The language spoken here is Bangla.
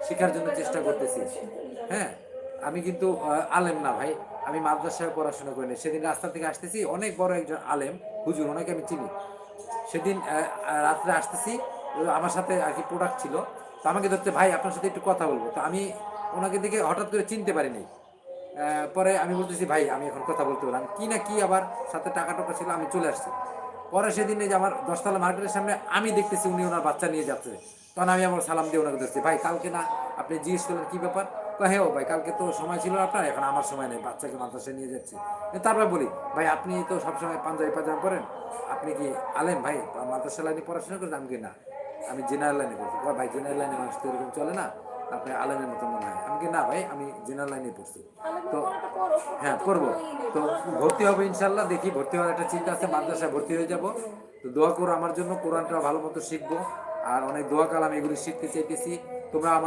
শেখার জন্য চেষ্টা করতেছি। হ্যাঁ, আমি কিন্তু আলেম না ভাই, আমি মাদ্রাসায় পড়াশোনা করিনি। সেদিন রাস্তা থেকে আসতেছি, অনেক বড় একজন আলেম হুজুর, ওনাকে আমি চিনি। সেদিন রাত্রে আসতেছি, আমার সাথে আর কি প্রোডাক্ট ছিল, তো আমাকে ধরতে, ভাই আপনার সাথে একটু কথা বলবো। তো আমি ওনাকে দেখে হঠাৎ করে চিনতে পারিনি। পরে আমি বলতেছি, ভাই আমি এখন কথা বলতে পারলাম কি না কি, আবার সাথে টাকা টাকা ছিল, আমি চলে আসছি। পরে সেদিন এই যে আমার 10 তলা মার্কেটের সামনে আমি দেখতেছি উনি ওনার বাচ্চা নিয়ে যাচ্ছে। তখন আমি আমার সালাম দিয়ে ওনাকে ধরছি, ভাই কালকে না আপনি জিজ্ঞেস করলেন কি ব্যাপার? হ্যাঁ ও ভাই, কালকে তো সময় ছিল আপনার, এখন আমার সময় নেই, বাচ্চাকে মাদ্রাসায় নিয়ে যাচ্ছি। তারপর বলি, ভাই আপনি তো সবসময় পাঞ্জাবি পাজামা পরেন, আপনি কি আলেম ভাই, মাদ্রাসা লাইনে পড়াশোনা করেন? আমি কি না, আমি জেনারেল লাইনে পড়ছি। ভাই জেনারেল লাইনে মানুষ তো এরকম চলে না, আপনি আলেমের মতো মনে হয়। আমি কি না ভাই, আমি জেনারেল লাইনে পড়ছি। তো হ্যাঁ পড়বো, তো ভর্তি হবো ইনশাল্লাহ, দেখি ভর্তি হওয়ার একটা চিন্তা আছে, মাদ্রাসায় ভর্তি হয়ে যাব। তো দোয়া করো আমার জন্য, কোরআনটা ভালো মতো শিখবো, আর অনেক দোয়া কালাম এগুলি শিখতে চাইতেছি। তোমরা আমাদের